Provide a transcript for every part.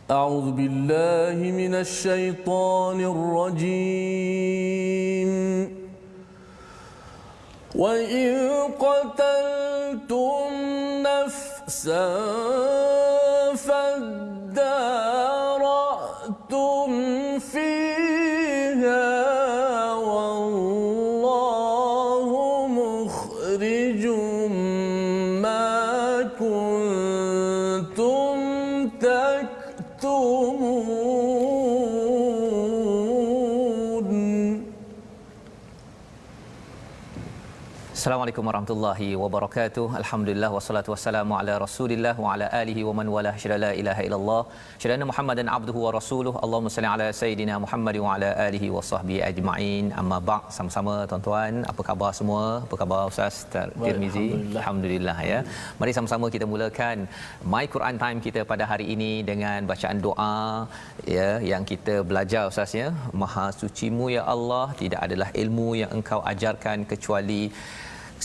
أعوذ بالله من الشيطان الرجيم وإن قتلتم نفسا فادارأتم فيها والله مخرج ما كنتم تكتمون. Assalamualaikum warahmatullahi wabarakatuh. Alhamdulillah wassalatu wassalamu ala Rasulillah wa ala alihi wa man walah. Syada la ilaha illallah, syada anna Muhammadan abduhu wa rasuluh. Allahumma salli ala sayidina Muhammad wa ala alihi wa sahbihi ajma'in. Amma ba'd. Sama-sama tuan-tuan, apa khabar semua? Apa khabar Ustaz Tirmizi? Alhamdulillah ya. Mari sama-sama kita mulakan My Quran Time kita pada hari ini dengan bacaan doa ya yang kita belajar Ustaz ya. Maha sucimu ya Allah, tidak adalah ilmu yang Engkau ajarkan kecuali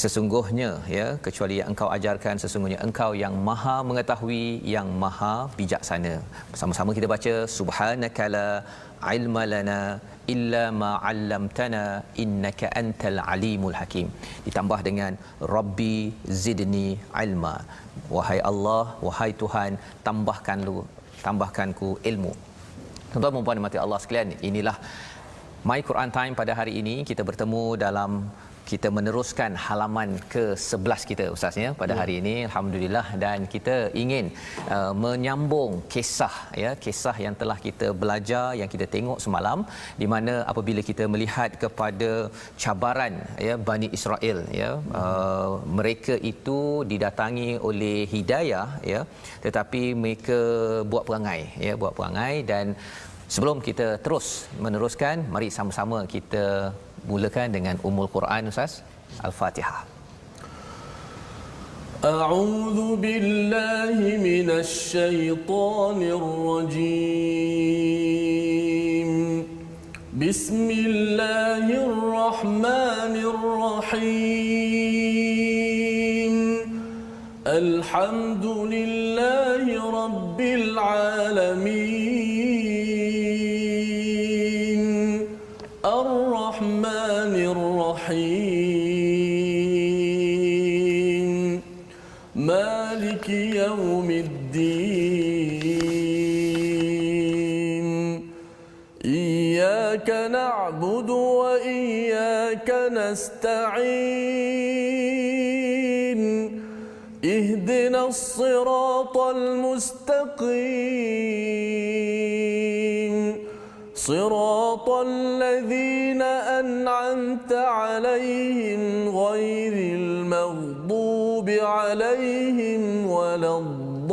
sesungguhnya ya, kecuali yang Engkau ajarkan, sesungguhnya Engkau yang Maha mengetahui, yang Maha bijaksana. Bersama-sama kita baca subhanaka la ilma lana illa ma 'allamtana innaka antal alimul hakim, ditambah dengan rabbi zidni ilma. Wahai Allah, wahai Tuhan, tambahkanku ilmu. Tuan-tuan dan puan mati Allah sekalian, inilah My Quran Time pada hari ini. Kita bertemu dalam, kita meneruskan halaman ke-11 kita Ustaz ya pada hari ini, alhamdulillah, dan kita ingin menyambung kisah ya, kisah yang telah kita belajar, yang kita tengok semalam, di mana apabila kita melihat kepada cabaran ya Bani Israel ya, mereka itu didatangi oleh hidayah ya, tetapi mereka buat perangai dan sebelum kita terus meneruskan, mari sama-sama kita mulakan dengan Ummul Quran Ustaz. Al-Fatihah. A'udzu billahi minasy syaithanir rajim. Bismillahirrahmanirrahim. Alhamdulillahi rabbil alamin. Ar-Rahmanir Rahim. Maliki yaumiddin. Iyyaka na'budu wa iyyaka nasta'in. Ihdinas siratal mustaqim. صراط الذين أنعمت عليهم غير المغضوب عليهم ولا الضالين.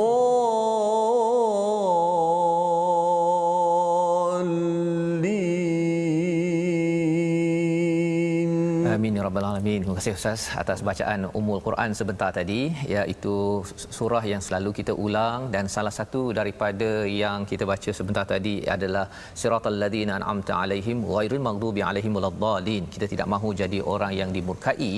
Amin ya rabbal alamin. Terima kasih Ustaz atas bacaan Ummul Quran sebentar tadi, iaitu surah yang selalu kita ulang, dan salah satu daripada yang kita baca sebentar tadi adalah siratal ladzina an'amta alaihim ghairil maghdubi alaihim waladdallin. Kita tidak mahu jadi orang yang dimurkai,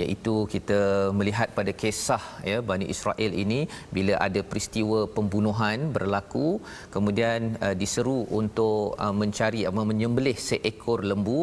iaitu kita melihat pada kisah ya Bani Israel ini, bila ada peristiwa pembunuhan berlaku, kemudian diseru untuk mencari menyembelih seekor lembu,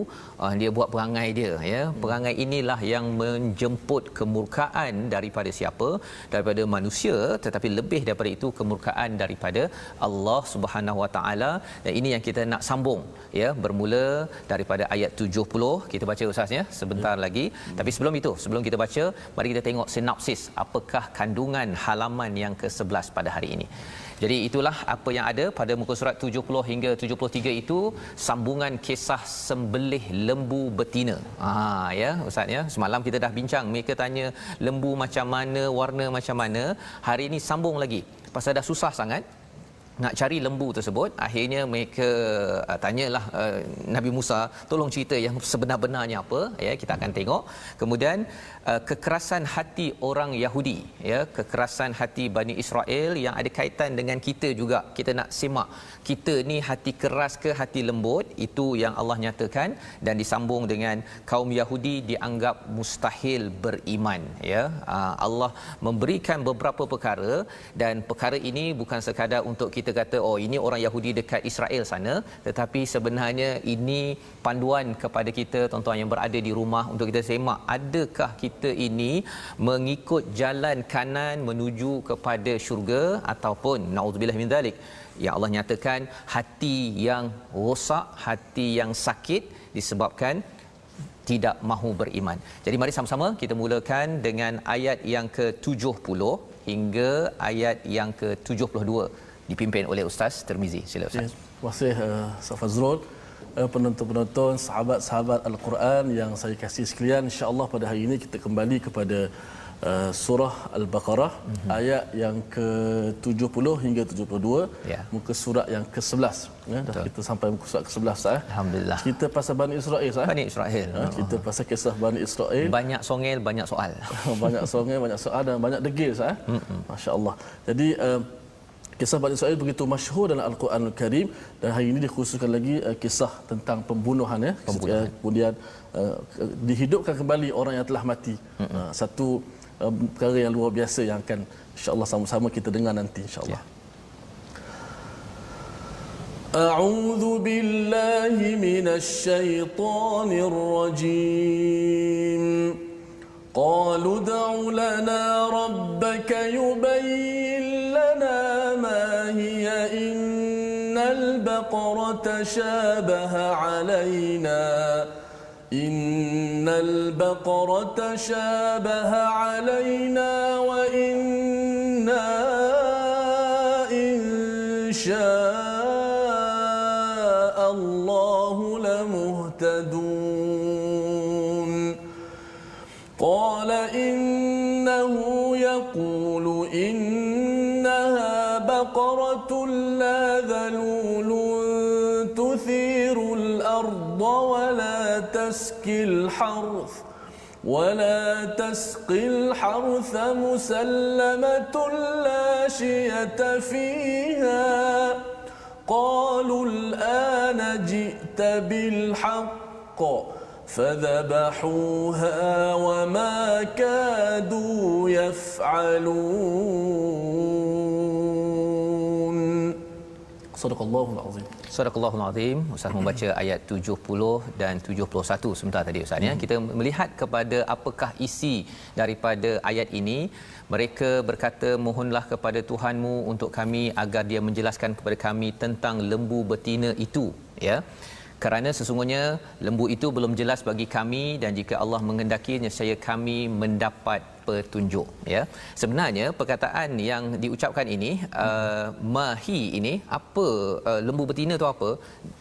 dia buat perangai dia ya. Perangai inilah yang menjemput kemurkaan daripada siapa? Daripada manusia, tetapi lebih daripada itu kemurkaan daripada Allah Subhanahu Wa Taala. Dan ini yang kita nak sambung ya, bermula daripada ayat 70 kita baca Ustaz ya sebentar lagi. Tapi sebelum itu, sebelum kita baca, mari kita tengok sinopsis apakah kandungan halaman yang ke-11 pada hari ini. Jadi itulah apa yang ada pada muka surat 70 hingga 73 itu, sambungan kisah sembelih lembu betina. Ya Ustaz ya, semalam kita dah bincang, mereka tanya lembu macam mana, warna macam mana. Hari ini sambung lagi, pasal dah susah sangat nak cari lembu tersebut. Akhirnya mereka tanyalah Nabi Musa, tolong cerita yang sebenar-benarnya apa ya, kita akan tengok. Kemudian kekerasan hati orang Yahudi ya, kekerasan hati Bani Israel yang ada kaitan dengan kita juga. Kita nak simak, kita ni hati keras ke hati lembut, itu yang Allah nyatakan. Dan disambung dengan kaum Yahudi dianggap mustahil beriman ya. Allah memberikan beberapa perkara, dan perkara ini bukan sekadar untuk kita kita kata oh ini orang Yahudi dekat Israel sana, tetapi sebenarnya ini panduan kepada kita tuan-tuan yang berada di rumah untuk kita semak, adakah kita ini mengikut jalan kanan menuju kepada syurga ataupun naudzubillah min zalik yang Allah nyatakan hati yang rosak, hati yang sakit disebabkan tidak mahu beriman. Jadi mari sama-sama kita mulakan dengan ayat yang ke-70 hingga ayat yang ke-72 dipimpin oleh Ustaz Tirmizi. Sila Ustaz. Terima kasih Ustaz Fazrul. Penonton-penonton, sahabat-sahabat Al-Quran yang saya kasih sekalian, insya-Allah pada hari ini kita kembali kepada surah Al-Baqarah ayat yang ke-70 hingga 72, muka surat yang ke-11 ya. Dah kita sampai muka surat ke-11 Ustaz. Alhamdulillah. Kita pasal Bani Israel Ustaz. Bani Israel. Kita pasal kisah Bani Israel. Banyak songel, banyak soal. Banyak songel, banyak soal dan banyak degil Ustaz. Masya-Allah. Jadi kisah Bani Israel begitu masyhur dalam Al-Quranul Karim, dan hari ini dikhususkan lagi kisah tentang pembunuhan ya. Kemudian dihidupkan kembali orang yang telah mati. Satu perkara yang luar biasa yang akan insya-Allah sama-sama kita dengar nanti insya-Allah. A'udzu billahi minasy syaithanir rajim. Qalu ud'u lana rabbaka yubayyin lana ma hiya innal baqarata shabaha 'alaina إن البقرة شابه علينا وإنا إن شاء الله لمهتدون قال إنه يقول إنها بقرة لا ذلول تثير الأرض ولا تسقي الحرث مسلمة لا شية فيها قالوا الآن جئت بالحق فذبحوها وما كادوا يفعلون. Sadaqallahul Azim. Sadaqallahul Azim. Ustaz membaca ayat 70 dan 71 sebentar tadi Ustaz ya. Kita melihat kepada apakah isi daripada ayat ini. Mereka berkata, mohonlah kepada Tuhanmu untuk kami agar dia menjelaskan kepada kami tentang lembu betina itu ya. Kerana sesungguhnya lembu itu belum jelas bagi kami, dan jika Allah menghendaki nescaya kami mendapat petunjuk ya. Sebenarnya perkataan yang diucapkan ini mahi ini apa, lembu betina tu apa,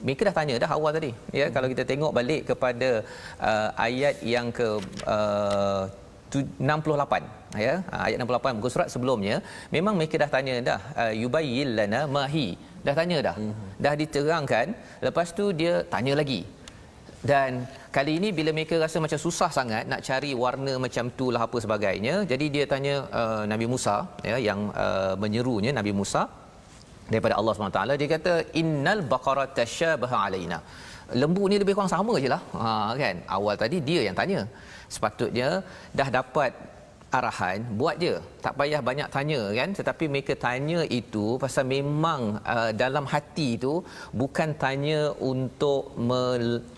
mereka dah tanya dah awal tadi ya. Kalau kita tengok balik kepada ayat yang ke 68 ya, ayat 68 muka surat sebelumnya, memang mereka dah tanya dah yubayyin lana mahi, dah tanya dah, dah diterangkan. Lepas tu dia tanya lagi, dan kali ini bila mereka rasa macam susah sangat nak cari warna macam tu lah apa sebagainya, jadi dia tanya Nabi Musa ya, yang menyerunya Nabi Musa daripada Allah SWT. Dia kata innal baqarata tashabaha alaina, lembu ni lebih kurang sama je lah kan. Awal tadi dia yang tanya, sepatutnya dah dapat arahan, buat je, tak payah banyak tanya kan. Tetapi mereka tanya itu pasal memang dalam hati itu bukan tanya untuk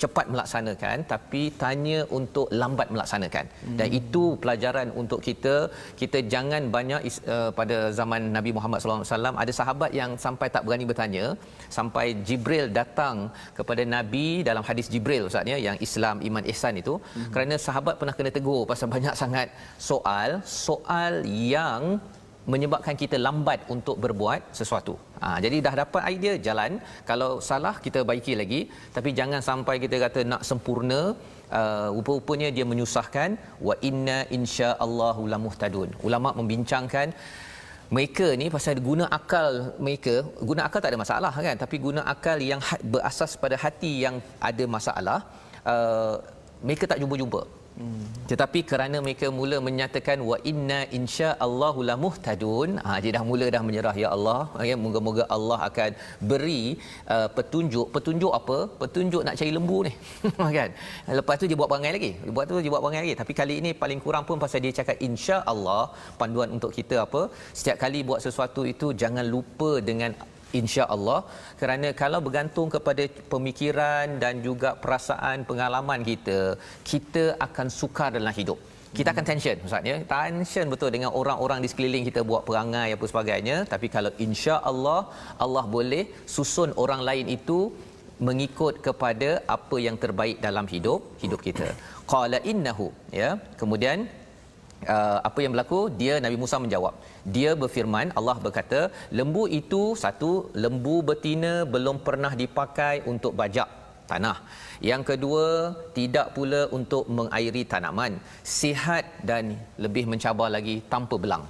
cepat melaksanakan, tapi tanya untuk lambat melaksanakan. Dan itu pelajaran untuk kita. Kita jangan banyak pada zaman Nabi Muhammad SAW ada sahabat yang sampai tak berani bertanya, sampai Jibril datang kepada Nabi dalam hadis Jibril Ustaz ya, yang Islam, iman, ihsan itu, kerana sahabat pernah kena tegur pasal banyak sangat soal yang menyebabkan kita lambat untuk berbuat sesuatu. Jadi dah dapat idea, jalan. Kalau salah kita baiki lagi, tapi jangan sampai kita kata nak sempurna, rupa-rupanya dia menyusahkan. Wa inna insyaallahu lamuhtadun. Ulama membincangkan mereka ni pasal guna akal mereka, guna akal tak ada masalah kan, tapi guna akal yang berasas pada hati yang ada masalah, mereka tak jumpa-jumpa. Tetapi kerana mereka mula menyatakan wa inna insyaallahu lamuhtadun, dia dah mula dah menyerah, ya Allah ya, moga-moga Allah akan beri petunjuk apa? Petunjuk nak cari lembu ni kan. Lepas tu dia buat perangai lagi. Tapi kali ini paling kurang pun pasal dia cakap insya-Allah, panduan untuk kita apa? Setiap kali buat sesuatu itu jangan lupa dengan insya-Allah, kerana kalau bergantung kepada pemikiran dan juga perasaan pengalaman kita akan sukar dalam hidup. Kita akan tension, maksudnya tension betul dengan orang-orang di sekeliling kita buat perangai apa sebagainya, tapi kalau insya-Allah Allah boleh susun orang lain itu mengikut kepada apa yang terbaik dalam hidup kita. Qala innahu, ya. Kemudian apa yang berlaku? Nabi Musa menjawab. Dia berfirman, Allah berkata, lembu itu satu, lembu betina belum pernah dipakai untuk bajak tanah. Yang kedua, tidak pula untuk mengairi tanaman. Sihat dan lebih mencabar lagi, tanpa belang.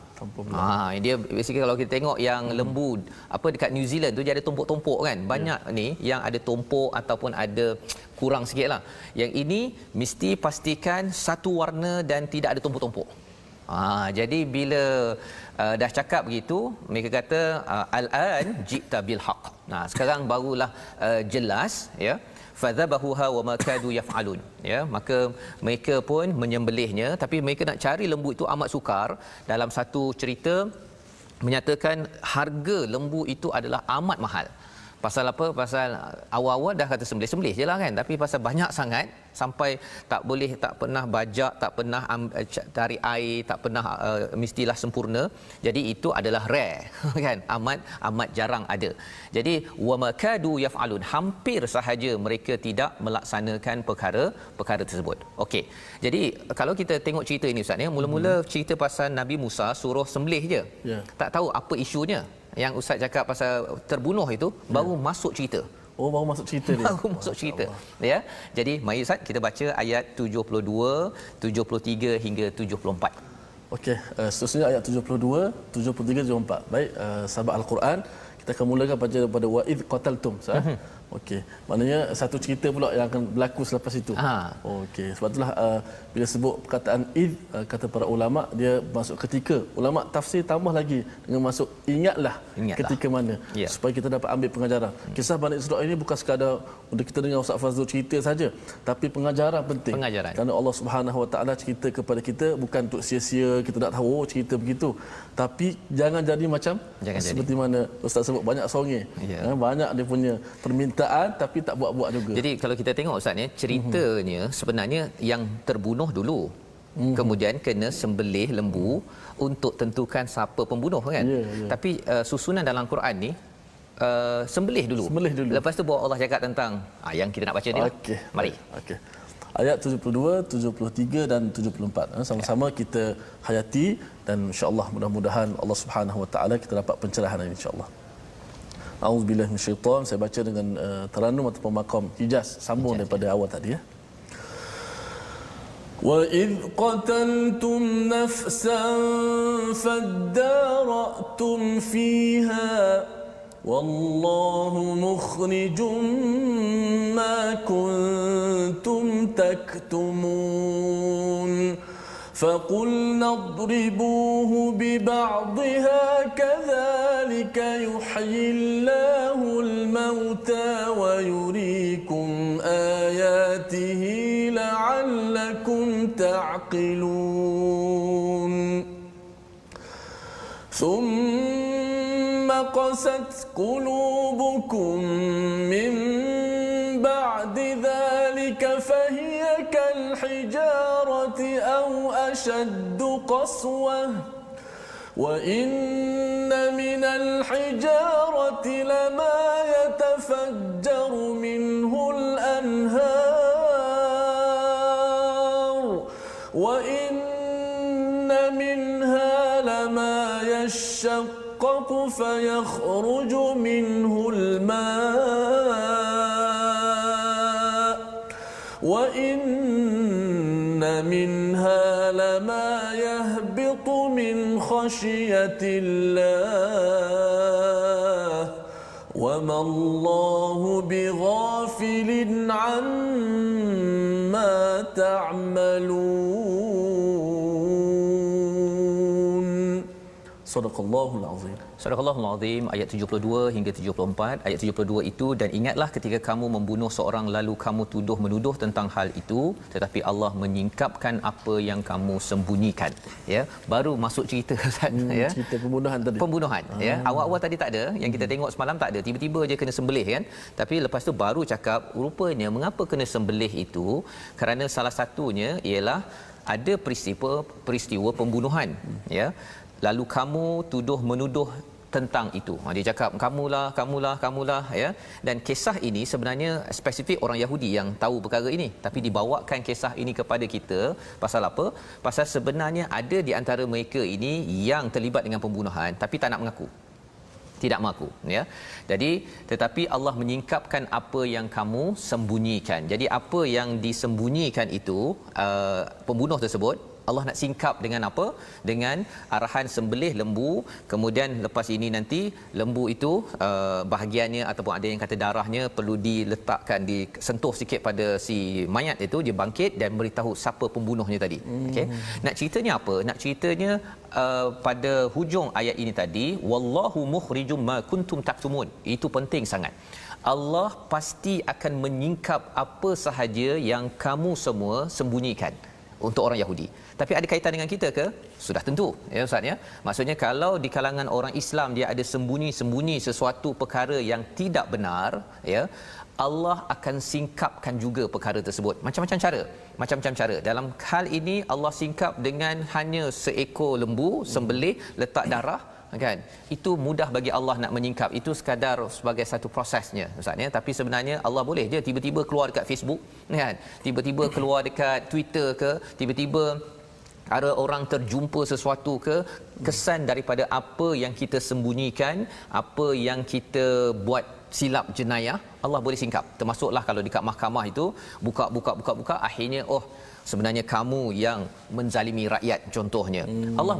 Dia basically kalau kita tengok yang lembu apa dekat New Zealand tu dia ada tumpuk-tumpuk kan. Banyak ni yang ada tumpuk ataupun ada kurang sikitlah. Yang ini mesti pastikan satu warna dan tidak ada tumpuk-tumpuk. Jadi bila dah cakap begitu, mereka kata al-an ji'ta bil haqq. Sekarang barulah jelas, ya. Fadhabahuha wa ma kadu yaf'alun, ya. Maka mereka pun menyembelihnya, tapi mereka nak cari lembu itu amat sukar. Dalam satu cerita menyatakan harga lembu itu adalah amat mahal. Pasal apa? Pasal awal-awal dah kata sembelih-sembelih je lah kan, tapi pasal banyak sangat sampai tak pernah bajak, tak pernah tarik air, tak pernah mestilah sempurna. Jadi itu adalah rare kan, amat jarang ada. Jadi wa makadu yaf'alun, hampir sahaja mereka tidak melaksanakan perkara tersebut. Okey. Jadi kalau kita tengok cerita ini Ustaz, ya, mula-mula cerita pasal Nabi Musa suruh sembelih je. Yeah. Tak tahu apa isunya. Yang Ustaz cakap pasal terbunuh itu baru masuk cerita. Baru masuk cerita dia. Baru masuk cerita. Ya. Jadi mari Ustaz kita baca ayat 72, 73 hingga 74. Okey, seterusnya ayat 72, 73, 74. Baik, sahabat Al-Quran, kita akan mulakan baca daripada wa id qataltum, okey, maknanya satu cerita pula yang akan berlaku selepas itu. Okey, sebab itulah bila sebut perkataan id, kata para ulama dia masuk ketika. Ulama tafsir tambah lagi dengan masuk ingatlah. Ketika mana, supaya kita dapat ambil pengajaran. Kisah Bani Israil ini bukan sekadar untuk kita dengar Ustaz Fazrul cerita saja, tapi pengajaran penting. Kerana Allah Subhanahu Wa Taala cerita kepada kita bukan untuk sia-sia kita nak tahu cerita begitu, tapi jangan jadi macam seperti mana Ustaz sebut, banyak songeh. Banyak dia punya permintaan tapi tak buat-buat juga. Jadi kalau kita tengok Ustaz ni, ceritanya sebenarnya yang terbunuh dulu. Kemudian kena sembelih lembu untuk tentukan siapa pembunuh kan. Tapi susunan dalam Quran ni sembelih dulu. Lepas tu baru Allah cakap tentang yang kita nak baca ni. Mari. Okey. Ayat 72, 73 dan 74. Sama-sama kita hayati dan insya-Allah mudah-mudahan Allah Subhanahu Wa Taala kita dapat pencerahan insya-Allah. A'udzubillahi minasyaitan. Saya baca dengan teranum ataupun maqam hijaz, sambung daripada awal tadi, ya. Wa id qataltum nafsan fadara'tum fiha wallahu mukhrijum ma kuntum taktumun فقلنا اضربوه ببعضها كذلك يحيي الله الموتى ويريكم آياته لعلكم تعقلون ثم قست قلوبكم من بعد ذلك فهي كالحجارة أو أشد قسوة وإن من الحجارة لما يتفجر منه الأنهار وإن منها لما يشقق فيخرج منه الماء وإن منها لما يهبط من خشية الله وما الله بغافل عما تعملون. Sadaqallahul azim. Surah Al-Azim ayat 72 hingga 74. Ayat 72 itu, dan ingatlah ketika kamu membunuh seorang lalu kamu tuduh menuduh tentang hal itu, tetapi Allah menyingkapkan apa yang kamu sembunyikan. Ya, baru masuk cerita Ustaz, ya. Cerita pembunuhan tadi. Pembunuhan, ya. Awal-awal tadi tak ada, yang kita tengok semalam tak ada. Tiba-tiba je kena sembelih kan. Tapi lepas tu baru cakap rupanya mengapa kena sembelih itu, kerana salah satunya ialah ada peristiwa pembunuhan, ya. Lalu kamu tuduh menuduh tentang itu. Dia cakap kamulah, ya. Dan kisah ini sebenarnya spesifik orang Yahudi yang tahu perkara ini, tapi dibawakan kisah ini kepada kita pasal apa? Pasal sebenarnya ada di antara mereka ini yang terlibat dengan pembunuhan tapi tak nak mengaku. Tidak mengaku, ya. Jadi tetapi Allah menyingkapkan apa yang kamu sembunyikan. Jadi apa yang disembunyikan itu, pembunuh tersebut Allah nak singkap dengan apa? Dengan arahan sembelih lembu. Kemudian lepas ini nanti lembu itu bahagiannya ataupun ada yang kata darahnya perlu diletakkan, disentuh sikit pada si mayat itu, dia bangkit dan beritahu siapa pembunuhnya tadi. Okey. Nak ceritanya apa? Nak ceritanya pada hujung ayat ini tadi, wallahu mukhrijum ma kuntum taktumun. Itu penting sangat. Allah pasti akan menyingkap apa sahaja yang kamu semua sembunyikan untuk orang Yahudi. Tapi ada kaitan dengan kita ke? Sudah tentu, ya Ustaz, ya. Maksudnya kalau di kalangan orang Islam dia ada sembunyi-sembunyi sesuatu perkara yang tidak benar, ya, Allah akan singkapkan juga perkara tersebut. Macam-macam cara. Dalam hal ini Allah singkap dengan hanya seekor lembu, sembelih, letak darah, kan. Itu mudah bagi Allah nak menyingkap. Itu sekadar sebagai satu prosesnya, Ustaz, ya. Tapi sebenarnya Allah boleh je tiba-tiba keluar dekat Facebook, kan. Tiba-tiba keluar dekat Twitter ke, tiba-tiba ada orang terjumpa sesuatu ke, kesan daripada apa yang kita sembunyikan, apa yang kita buat silap jenayah, Allah boleh singkap. Termasuklah kalau dekat mahkamah itu buka, akhirnya sebenarnya kamu yang menzalimi rakyat contohnya. Allah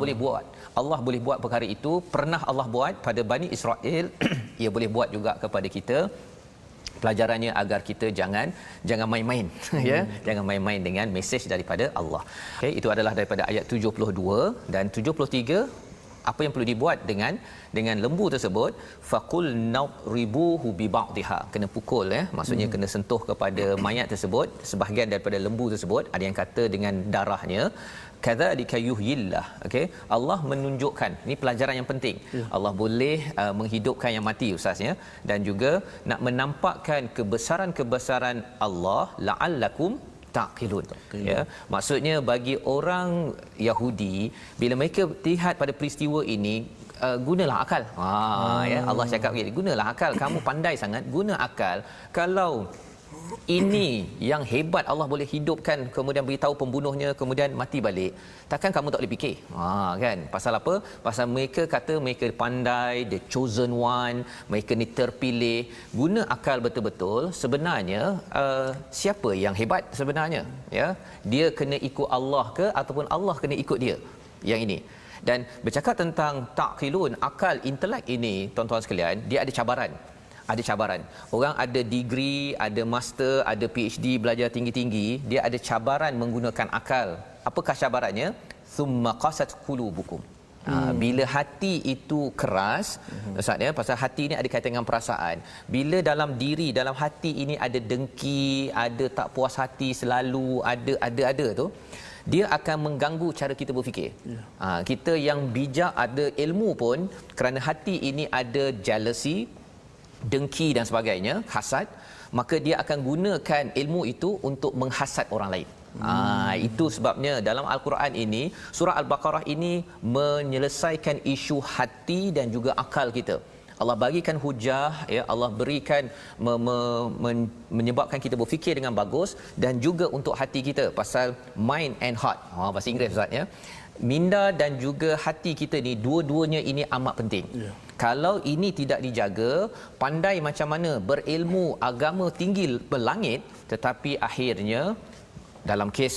boleh buat perkara itu. Pernah Allah buat pada Bani Israel, ia boleh buat juga kepada kita. Pelajarannya agar kita jangan main-main, ya, jangan main-main dengan mesej daripada Allah. Okey, itu adalah daripada ayat 72 dan 73. Apa yang perlu dibuat dengan lembu tersebut? Faqul nadribuhu bi ba'dihha, kena pukul, ya, maksudnya kena sentuh kepada mayat tersebut, sebahagian daripada lembu tersebut. Ada yang kata dengan darahnya. Kadzalika yuhyillah. Okey, Allah menunjukkan, ini pelajaran yang penting. Allah boleh menghidupkan yang mati, Ustaz, ya, dan juga nak menampakkan kebesaran Allah, la'allakum taqilun, ya. Maksudnya bagi orang Yahudi, bila mereka lihat pada peristiwa ini, gunalah akal. Ya, Allah cakap begini, gunalah akal. Kamu pandai sangat, guna akal. Kalau ini yang hebat, Allah boleh hidupkan, kemudian beritahu pembunuhnya, kemudian mati balik, takkan kamu tak boleh fikir? Kan? Pasal apa? Pasal mereka kata mereka pandai, the chosen one, mereka ni terpilih. Guna akal betul-betul. Sebenarnya siapa yang hebat sebenarnya? Ya, dia kena ikut Allah ke ataupun Allah kena ikut dia? Yang ini. Dan bercakap tentang taqilun, akal, intelek ini, tuan-tuan sekalian, dia ada cabaran. Orang ada degree, ada master, ada PhD, belajar tinggi-tinggi, dia ada cabaran menggunakan akal. Apakah cabarannya? Thumma qasat qulubukum. Bila hati itu keras, Ustaz, ya, pasal hati ini ada kaitan dengan perasaan. Bila dalam diri, dalam hati ini ada dengki, ada tak puas hati selalu, ada tu, dia akan mengganggu cara kita berfikir. Kita yang bijak, ada ilmu pun, kerana hati ini ada jealousy, dengki dan sebagainya, hasad, maka dia akan gunakan ilmu itu untuk menghasad orang lain. Itu sebabnya dalam Al-Quran ini, surah Al-Baqarah ini menyelesaikan isu hati dan juga akal kita. Allah bagikan hujah, ya, Allah berikan menyebabkan kita berfikir dengan bagus, dan juga untuk hati kita pasal mind and heart. Bahasa Inggeris, Ustaz, ya. Minda dan juga hati kita ni, dua-duanya ini amat penting. Kalau ini tidak dijaga, pandai macam mana, berilmu, agama tinggi berlangit, tetapi akhirnya dalam kes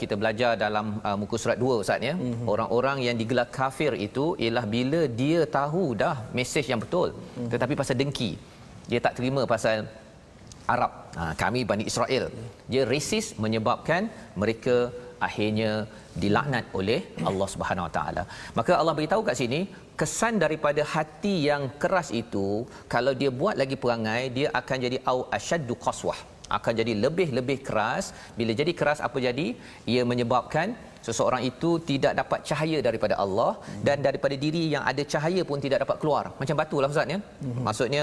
kita belajar dalam muka surat 2, Ustaz, ya, orang-orang yang digelar kafir itu ialah bila dia tahu dah mesej yang betul, tetapi pasal dengki, dia tak terima pasal Arab, kami Bani Israel, dia rasis, menyebabkan mereka akhirnya dilaknat oleh Allah Subhanahu Wa Taala. Maka Allah beritahu kat sini, kesan daripada hati yang keras itu, kalau dia buat lagi perangai, dia akan jadi au asyaddu qaswah, akan jadi lebih keras. Bila jadi keras, apa jadi? Ia menyebabkan seseorang itu tidak dapat cahaya daripada Allah, dan daripada diri yang ada cahaya pun tidak dapat keluar. Macam batu lah Ustaz ya. Maksudnya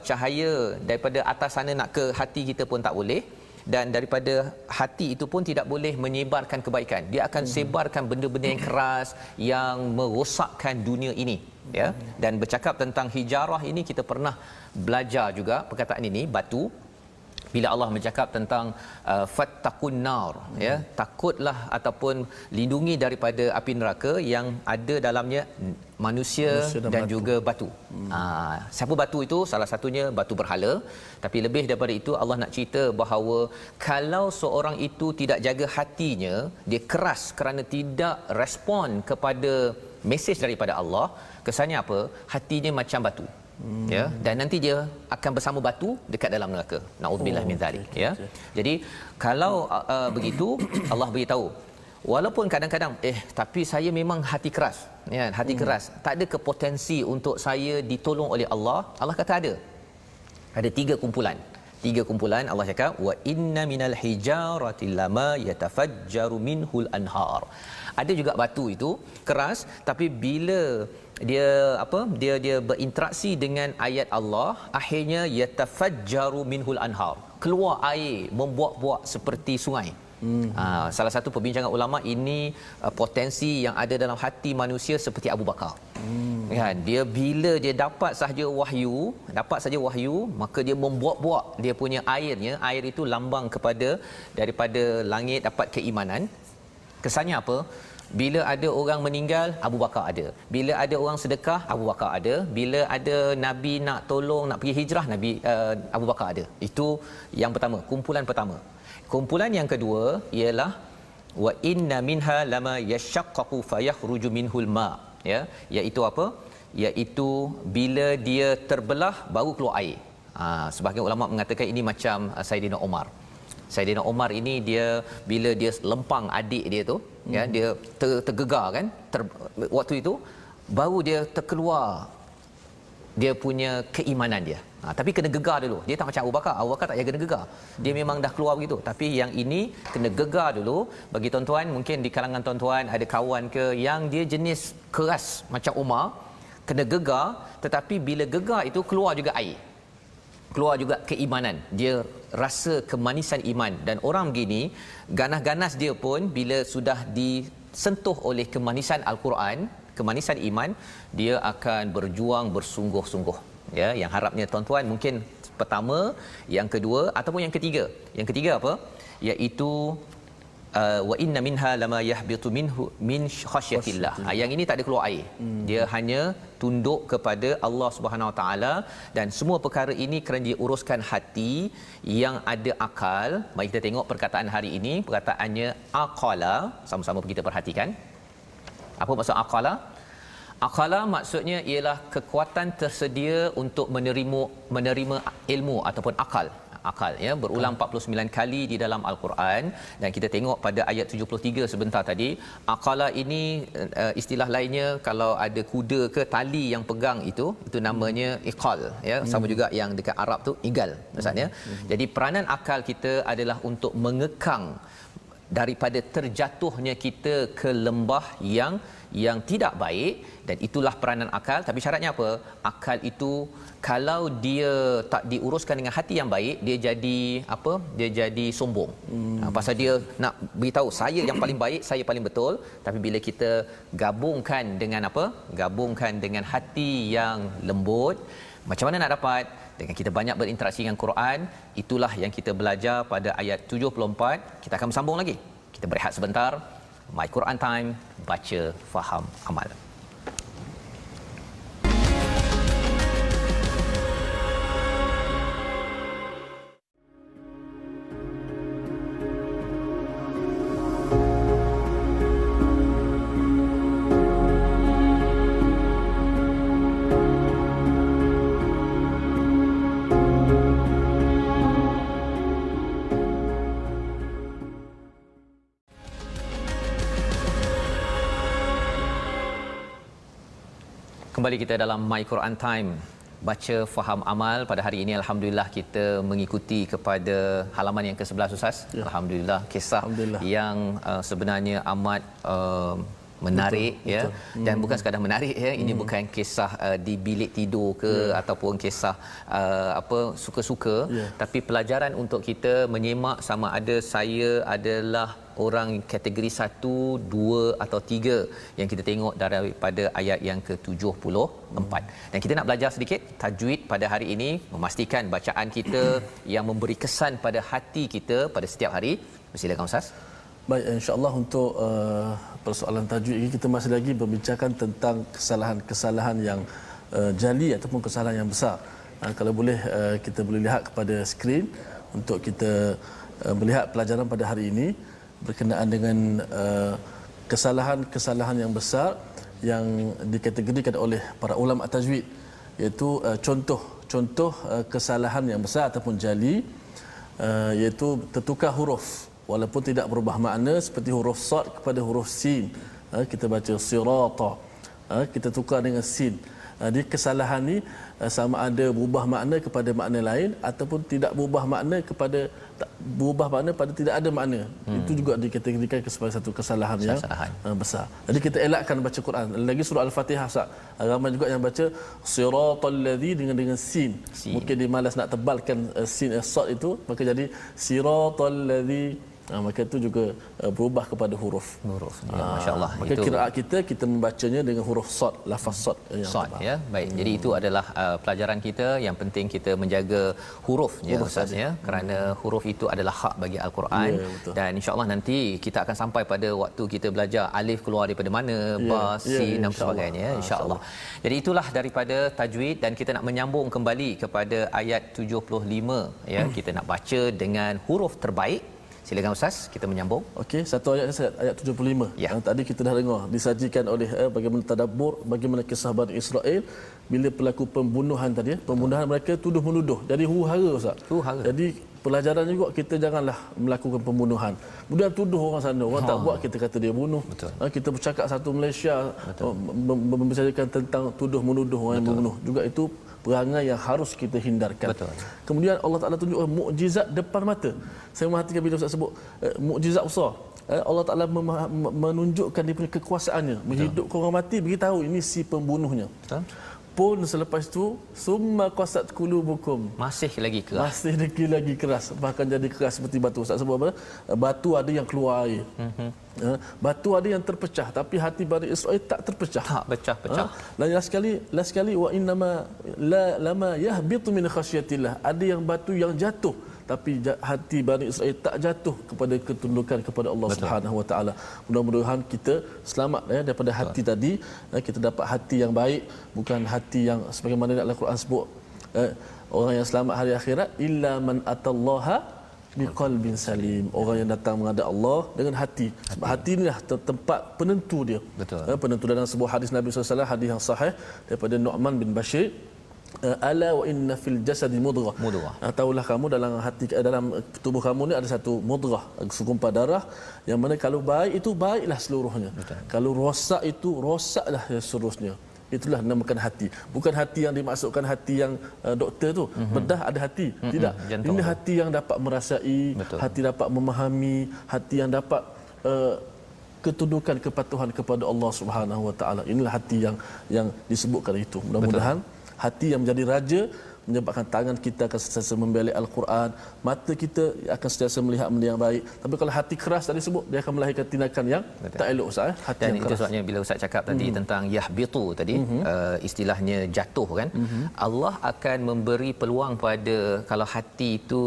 cahaya daripada atas sana nak ke hati kita pun tak boleh, dan daripada hati itu pun tidak boleh menyebarkan kebaikan. Dia akan sebarkan benda-benda yang keras yang merosakkan dunia ini, ya. Dan bercakap tentang hijarah ini, kita pernah belajar juga perkataan ini, batu. Bila Allah bercakap tentang fattaqun nar, ya, takutlah ataupun lindungi daripada api neraka yang ada dalamnya manusia dan batu. Juga batu. Siapa batu itu? Salah satunya batu berhala. Tapi lebih daripada itu, Allah nak cerita bahawa kalau seorang itu tidak jaga hatinya, dia keras kerana tidak respon kepada mesej daripada Allah, kesannya apa? Hatinya macam batu. Ya, dan nanti dia akan bersama batu dekat dalam neraka. Nauzubillah min zalik, ya. Jadi kalau begitu, Allah beritahu, walaupun kadang-kadang tapi saya memang hati keras, ya, hati keras, tak ada ke potensi untuk saya ditolong oleh Allah. Allah kata ada tiga kumpulan. Allah cakap, wa inna minal hijarati lama yatafajjaru minhul anhar. Ada juga batu itu keras, tapi bila dia berinteraksi dengan ayat Allah, akhirnya yatafajjaru minhul anhar, keluar air membuak-buak seperti sungai. Salah satu perbincangan ulama ini, potensi yang ada dalam hati manusia seperti Abu Bakar. Kan, dia bila dia dapat sahaja wahyu, maka dia membuak-buak dia punya air itu lambang kepada daripada langit, dapat keimanan. Kesannya apa? Bila ada orang meninggal, Abu Bakar ada. Bila ada orang sedekah, Abu Bakar ada. Bila ada Nabi nak tolong, nak pergi hijrah, Abu Bakar ada. Itu yang pertama, kumpulan pertama. Kumpulan yang kedua ialah wa inna minha lama yashaqqaqu fayakhruju minhul ma, ya, iaitu apa? Iaitu bila dia terbelah baru keluar air. Sebahagian ulama mengatakan ini macam Saidina Umar ini, dia bila dia lempang adik dia tu, ya, dia tergegar kan, waktu itu baru dia terkeluar dia punya keimanan dia. Tapi kena gegar dulu. Dia tak macam Abu Bakar tak kena gegar. Dia memang dah keluar begitu. Tapi yang ini kena gegar dulu. Bagi tuan-tuan, mungkin di kalangan tuan-tuan ada kawan ke yang dia jenis keras macam Umar, kena gegar, tetapi bila gegar itu keluar juga air, keluar juga keimanan, dia rasa kemanisan iman. Dan orang begini, ganas-ganas dia pun bila sudah disentuh oleh kemanisan Al-Quran, kemanisan iman, dia akan berjuang bersungguh-sungguh, ya. Yang harapnya tuan-tuan mungkin pertama, yang kedua ataupun yang ketiga. Yang ketiga apa? Iaitu wa inna minha lama yahbitu minhu min khasyatillah. Yang ini tak ada keluar air. Dia hanya tunduk kepada Allah Subhanahu Wa Taala, dan semua perkara ini kerana dia uruskan hati yang ada akal. Mari kita tengok perkataan hari ini. Perkataannya aqala. Sama-sama kita perhatikan. Apa maksud aqala? Aqala maksudnya ialah kekuatan tersedia untuk menerima ilmu ataupun akal, ya, berulang 49 kali di dalam Al-Quran. Dan kita tengok pada ayat 73 sebentar tadi, aqala ini istilah lainnya, kalau ada kuda ke tali yang pegang itu namanya iqal, ya. Sama juga yang dekat Arab tu igal maksudnya. Jadi peranan akal kita adalah untuk mengekang daripada terjatuhnya kita ke lembah yang tidak baik, dan itulah peranan akal. Tapi syaratnya apa? Akal itu kalau dia tak diuruskan dengan hati yang baik, dia jadi apa? Dia jadi sombong. Pasal dia nak beritahu saya yang paling baik, saya paling betul. Tapi bila kita gabungkan dengan apa? Gabungkan dengan hati yang lembut, macam mana nak dapat? Dengan kita banyak berinteraksi dengan Quran. Itulah yang kita belajar pada ayat 74. Kita akan bersambung lagi. Kita berehat sebentar. My Quran Time, baca, faham, amal. Kembali kita dalam My Quran Time, baca faham amal. Pada hari ini alhamdulillah kita mengikuti kepada halaman yang ke-11 Ustaz. Ya. Alhamdulillah, kisah yang sebenarnya amat menarik, betul, ya, betul. Dan bukan sekadar menarik, ya, ini bukan kisah di bilik tidur ke, ataupun kisah suka-suka, tapi pelajaran untuk kita menyemak sama ada saya adalah orang kategori 1, 2 atau 3 yang kita tengok daripada ayat yang ke-74. Dan kita nak belajar sedikit tajwid pada hari ini, memastikan bacaan kita yang memberi kesan pada hati kita pada setiap hari. Silakan Ustaz. Baik, insya-Allah untuk persoalan tajwid ini kita masih lagi berbincangkan tentang kesalahan-kesalahan yang jali ataupun kesalahan yang besar. Kalau boleh kita boleh lihat kepada skrin untuk kita melihat pelajaran pada hari ini berkenaan dengan kesalahan-kesalahan yang besar yang dikategorikan oleh para ulama tajwid, iaitu contoh kesalahan yang besar ataupun jali, iaitu tertukar huruf walaupun tidak berubah makna, seperti huruf sad kepada huruf sin. Kita baca sirata, kita tukar dengan sin. Di kesalahan ni sama ada berubah makna kepada makna lain ataupun tidak berubah makna pada tidak ada makna. Itu juga dikategorikan sebagai satu kesalahan yang besar. Jadi kita elakkan baca Quran. Lagi surah Al-Fatihah, ramai juga yang baca siratal ladzi dengan sin. Mungkin dia malas nak tebalkan sin sad itu, maka jadi siratal ladzi. Maka itu juga berubah kepada huruf. Ya, masya-Allah. Maka qiraat kita membacanya dengan huruf sad, lafaz sad. Sad, ya. Baik. Jadi itu adalah pelajaran kita. Yang penting kita menjaga hurufnya, Ustaz, ya. Kerana huruf itu adalah hak bagi Al-Quran. Dan insya-Allah nanti kita akan sampai pada waktu kita belajar alif keluar daripada mana, ba, sin dan sebagainya, insya-Allah. Jadi itulah daripada tajwid, dan kita nak menyambung kembali kepada ayat 75, ya. Kita nak baca dengan huruf terbaik. Silakan Ustaz, kita menyambung. Okey, satu ayat ayat 75. Ya. Yang tadi kita dah dengar disajikan oleh bagaimana tadabbur, bagaimana kisah Bani Israel bila pelaku pembunuhan tadi, pembunuhan mereka tuduh menuduh. Jadi huru-hara Ustaz. Huru-hara. Jadi pelajaran juga kita janganlah melakukan pembunuhan. Kemudian tuduh orang sana, orang tak buat kita kata dia bunuh. Betul. Kita bercakap satu Malaysia membicarakan tentang tuduh menuduh orang yang membunuh. Juga itu perangai yang harus kita hindarkan. Betul. Kemudian Allah Taala tunjukkan mukjizat depan mata. Saya memperhatikan bila Ustaz sebut mukjizat besar. Allah Taala menunjukkan dia punya kekuasaannya, menghidupkan orang mati, beritahu ini si pembunuhnya. Betul. Pun selepas itu summa qasat qulubukum, masih lagi keras, bahkan jadi keras seperti batu. Ustaz sebut apa? Batu ada yang keluar air. Batu ada yang terpecah, tapi hati Bani Israel tak terpecah. Tak pecah-pecah. Dan last sekali wa innama lama yahbitu min khasyatillah. Ada yang batu yang jatuh, tapi hati Bani Israel tak jatuh kepada ketundukan kepada Allah Subhanahu Wa Taala. Mudah-mudahan kita selamat daripada hati tadi. Kita dapat hati yang baik, bukan hati yang sebagaimana Al-Quran sebut, orang yang selamat hari akhirat illa man atallaha biqalbin salim. Orang yang datang menghadap Allah dengan hati. Sebab hati inilah tempat penentu dia. Betul. Penentu. Dalam sebuah hadis Nabi SAW, hadis yang sahih daripada Nu'man bin Bashir, ala wa inna fil jasadi mudghah. Tahulah kamu dalam tubuh kamu ni ada satu mudghah, segumpal darah, yang mana kalau baik itu baiklah seluruhnya. Betul. Kalau rosak itu rosaklah seterusnya. Itulah namakan hati. Bukan hati yang dimaksudkan hati yang doktor tu. Bedah ada hati. Tidak. Ini hati yang dapat merasai, hati dapat memahami, hati yang dapat ketundukan kepatuhan kepada Allah Subhanahu Wa Taala. Inilah hati yang disebutkan itu. Mudah-mudahan hati yang menjadi raja menyebabkan tangan kita akan sentiasa membela Al-Quran, mata kita akan sentiasa melihat benda yang baik. Tapi kalau hati keras tadi sebut, dia akan melahirkan tindakan yang tak elok Ustaz. Hati dan yang itu keras. sebabnya bila Ustaz cakap tadi tentang yahbitu tadi, istilahnya jatuh kan, Allah akan memberi peluang pada, kalau hati itu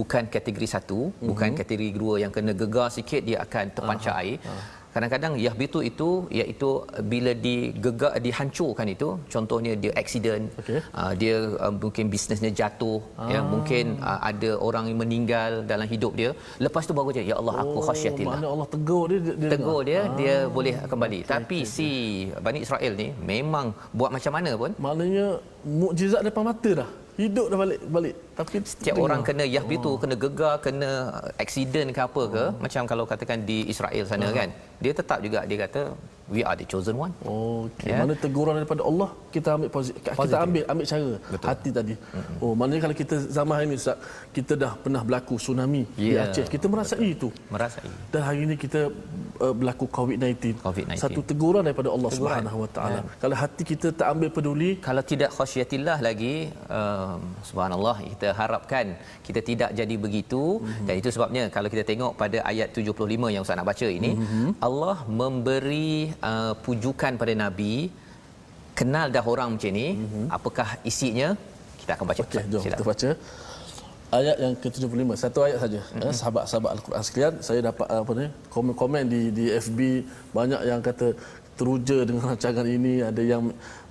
bukan kategori 1, bukan kategori 2 yang kena gegar sikit, dia akan terpancar air. Kadang-kadang yahbitu itu iaitu bila dihancurkan itu, contohnya dia accident, dia mungkin bisnesnya jatuh, ya, mungkin ada orang yang meninggal dalam hidup dia, lepas tu baru dia ya Allah aku khasyatillah. Mana Allah tegur dia, dia boleh kembali. Tapi si Bani Israel ni memang buat macam mana pun, maknanya mukjizat depan mata dah. Hidup dah balik. Tapi setiap orang kena yahbitu, kena gegar, kena accident ke apa ke, macam kalau katakan di Israel sana kan, dia tetap juga dia kata we are the chosen one. Okey, mana teguran daripada Allah, kita ambil kita ambil cara. Betul. Hati tadi. Oh, maknanya kalau kita zaman ini Ustaz, kita dah pernah berlaku tsunami di Aceh, kita merasai itu. Dan hari ini kita berlaku COVID-19. Satu teguran daripada Allah Subhanahu Wa Taala. Kalau hati kita tak ambil peduli, kalau tidak khasyatillah lagi, subhanallah, kita harapkan kita tidak jadi begitu. Dan itu sebabnya kalau kita tengok pada ayat 75 yang Ustaz nak baca ini, Allah memberi pujukan pada Nabi, kenal dah orang macam ni, apakah isinya, kita akan baca. Okey, jom kita baca ayat yang ke-75, satu ayat saja. Sahabat-sahabat Al-Quran sekalian, saya dapat komen-komen di FB, banyak yang kata teruja dengan rancangan ini, ada yang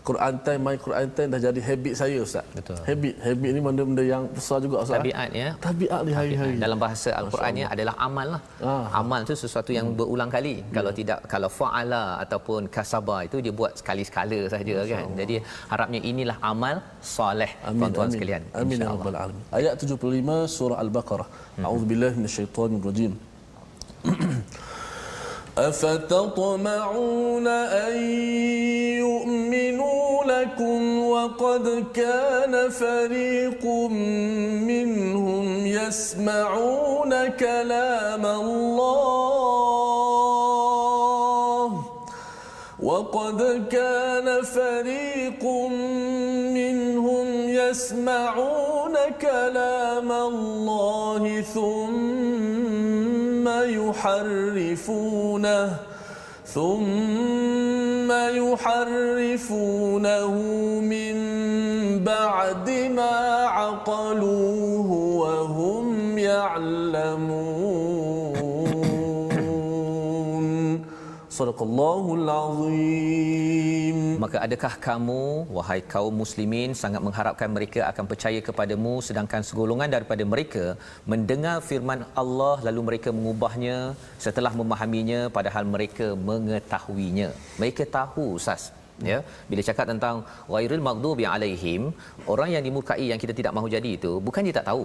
Quran time, my Quran time dah jadi habit saya Ustaz. Betul. Habit ni benda-benda yang besar juga Ustaz. Tabiat ya. Tabiat di hari-hari. Dalam bahasa Al-Qurannya adalah amal lah. Amal tu sesuatu yang berulang kali. Kalau fa'ala ataupun kasaba itu dia buat sekali-sekala saja kan. Jadi harapnya inilah amal soleh tuan-tuan sekalian. Amin ya rabbal alamin. Ayat 75 surah Al-Baqarah. A'udzubillahi minasyaitonirrajim. أفتطمعون أن يؤمنوا لكم وقد كان فريق منهم يسمعون كلام الله وقد كان فريق منهم يسمعون كلام الله ثم يحرفونه من بعد ما عقلوه وهم يعلمون. Sadaqallahul azim. Maka adakah kamu, wahai kaum muslimin, sangat mengharapkan mereka akan percaya kepadamu sedangkan segolongan daripada mereka mendengar firman Allah lalu mereka mengubahnya setelah memahaminya padahal mereka mengetahuinya. Mereka tahu Ustaz. Ya, bila cakap tentang ghairil maghdubi alaihim, orang yang dimurkai yang kita tidak mahu jadi itu, bukan dia tak tahu.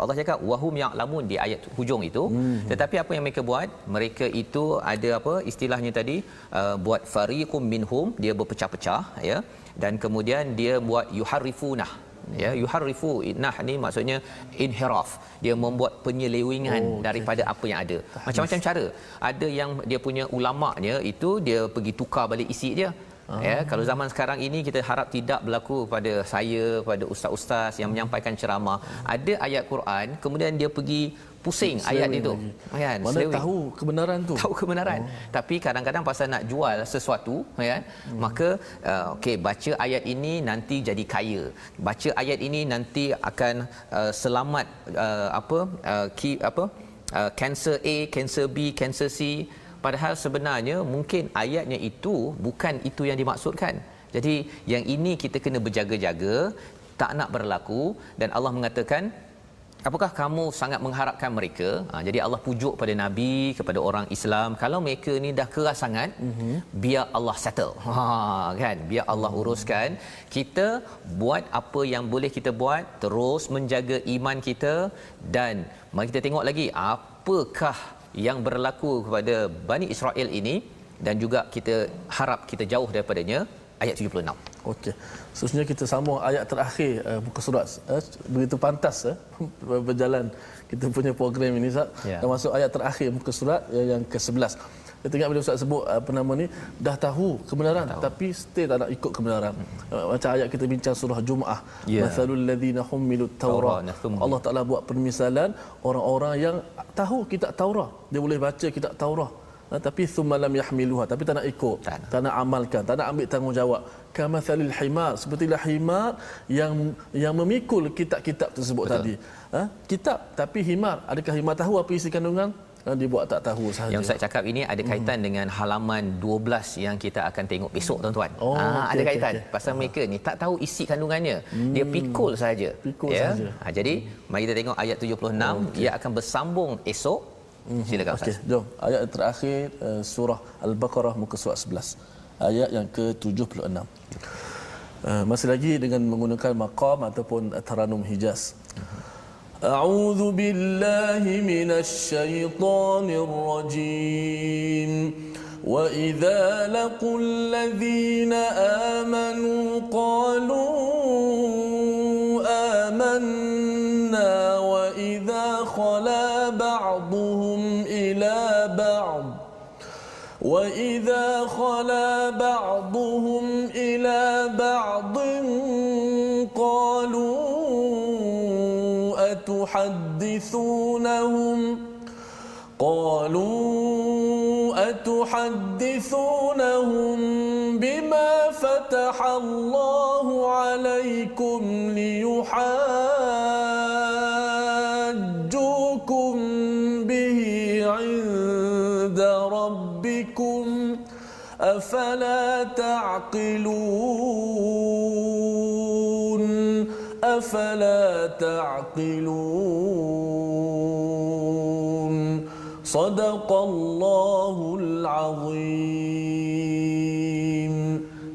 Allah cakap wahum ya'lamun di ayat hujung itu, tetapi apa yang mereka buat, mereka itu ada apa istilahnya tadi, buat fariqum minhum, dia berpecah-pecah ya, dan kemudian dia buat yuharrifunah. Ya, yuharrifu nah ni maksudnya inhiraf, dia membuat penyelewengan daripada apa yang ada. Macam-macam cara. Ada yang dia punya ulamanya itu dia pergi tukar balik isi dia. Ya, kalau zaman sekarang ini kita harap tidak berlaku pada saya, pada ustaz-ustaz yang menyampaikan ceramah. Ada ayat Quran kemudian dia pergi pusing ayat itu kan, mana tahu kebenaran tu, tapi kadang-kadang pasal nak jual sesuatu kan, maka okey, baca ayat ini nanti jadi kaya, baca ayat ini nanti akan selamat kanser A, kanser B, kanser C. Padahal sebenarnya mungkin ayatnya itu bukan itu yang dimaksudkan. Jadi yang ini kita kena berjaga-jaga, tak nak berlaku. Dan Allah mengatakan, apakah kamu sangat mengharapkan mereka? Jadi Allah pujuk pada Nabi, kepada orang Islam, kalau mereka ni dah keras sangat, biar Allah settle. Kan? Biar Allah uruskan. Kita buat apa yang boleh kita buat, terus menjaga iman kita, dan mari kita tengok lagi apakah yang berlaku kepada Bani Israel ini, dan juga kita harap kita jauh daripadanya. Ayat 76. Okey. Seterusnya kita sambung ayat terakhir muka surat. Begitu pantas berjalan kita punya program ini Ustaz. Dan masuk ayat terakhir muka surat yang ke-11. Kita ingat bila Ustaz sebut ni dah tahu kebenaran tapi still tak nak ikut kebenaran. Macam ayat kita bincang surah Jumaah. Mathalul ladzina hummilut Taurat. Allah Taala buat permisalan orang-orang yang tahu kitab Taurat. Dia boleh baca kitab Taurat. Tapi thumma lam yahmiluha, tapi tak nak ikut, tak nak amalkan, tak nak ambil tanggungjawab. Kamathalil himar, sepertilah himar yang memikul kitab-kitab tersebut. Betul. Tadi kitab tapi himar, adakah himar tahu apa isi kandungan? Dia buat tak tahu sahaja. Yang saya cakap ini ada kaitan dengan halaman 12 yang kita akan tengok besok tuan-tuan. Ada kaitan. Pasal mereka ni tak tahu isi kandungannya. Dia pikul saja. Sahaja. Jadi mari kita tengok ayat 76. Ia akan bersambung esok. Silakan Ustaz. Jom ayat terakhir surah Al-Baqarah muka surat 11. Ayat yang ke-76. Masih lagi dengan menggunakan maqam ataupun taranum Hijaz. A'udzu billahi minasy syaithanir rajim. وإذا لقوا الذين آمنوا قالوا آمنا وإذا خلا بعضهم إلى بعض قالوا أتحدثونهم بما فتح الله عليكم ليحاجوكم به عند ربكم أفلا تعقلون صدق الله العظيم.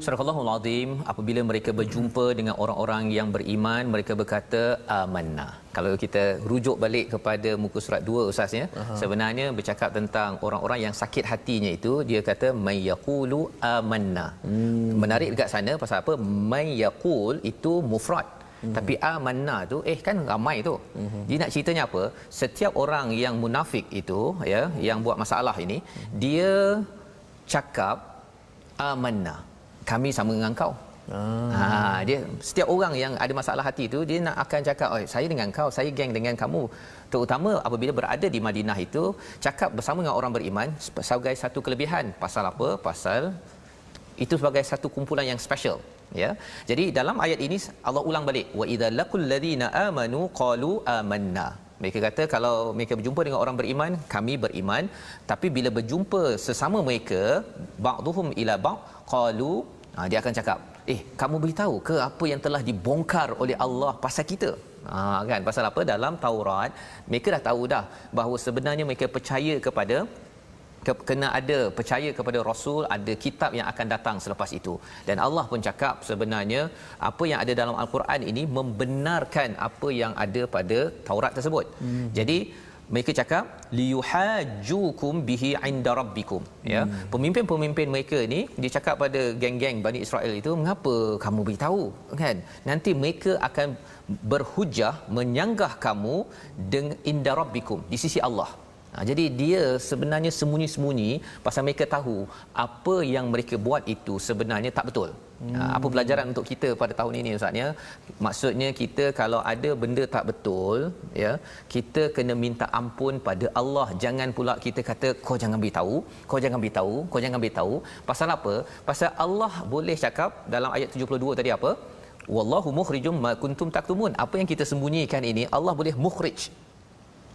Surah Allahul Azim, apabila mereka berjumpa dengan orang-orang yang beriman, mereka berkata amanna. Kalau kita rujuk balik kepada muka surat 2 ustaznya, sebenarnya bercakap tentang orang-orang yang sakit hatinya itu, dia kata may yaqulu amanna. Menarik dekat sana pasal apa? May yaqul itu mufrad. Tapi amanna tu kan ramai tu. Dia nak ceritanya apa? Setiap orang yang munafik itu ya, yang buat masalah ini, dia cakap amanna, kami sama dengan kau. Dia setiap orang yang ada masalah hati tu, dia nak akan cakap, "Oh, saya dengan kau, saya geng dengan kamu." Terutama apabila berada di Madinah itu, cakap bersama dengan orang beriman sebagai satu kelebihan. Pasal apa? Pasal itu sebagai satu kumpulan yang special, ya. Jadi dalam ayat ini Allah ulang balik, wa idza laqul ladina amanu qalu amanna. Mereka kata kalau mereka berjumpa dengan orang beriman, kami beriman. Tapi bila berjumpa sesama mereka, ba'dhum ila ba'd qalu, dia akan cakap, kamu beritahu ke apa yang telah dibongkar oleh Allah pasal kita? Kan, pasal apa? Dalam Taurat mereka dah tahu dah bahawa sebenarnya mereka percaya kepada percaya kepada Rasul, ada kitab yang akan datang selepas itu. Dan Allah pun cakap sebenarnya apa yang ada dalam Al-Quran ini membenarkan apa yang ada pada Taurat tersebut. Jadi mereka cakap liyuhajjukum bihi 'inda rabbikum, ya. Pemimpin-pemimpin mereka ni dia cakap pada geng-geng Bani Israel itu, mengapa kamu beritahu, kan? Nanti mereka akan berhujah menyanggah kamu dengan 'inda rabbikum, di sisi Allah. Jadi dia sebenarnya sembunyi-sembunyi pasal mereka tahu apa yang mereka buat itu sebenarnya tak betul. Apa pelajaran untuk kita pada tahun ini ustaznya? Maksudnya kita kalau ada benda tak betul, ya, kita kena minta ampun pada Allah. Jangan pula kita kata kau jangan beritahu, kau jangan beritahu, kau jangan beritahu. Pasal apa? Pasal Allah boleh cakap dalam ayat 72 tadi apa? Wallahu mukhrijum ma kuntum taktumun. Apa yang kita sembunyikan ini Allah boleh mukhrij.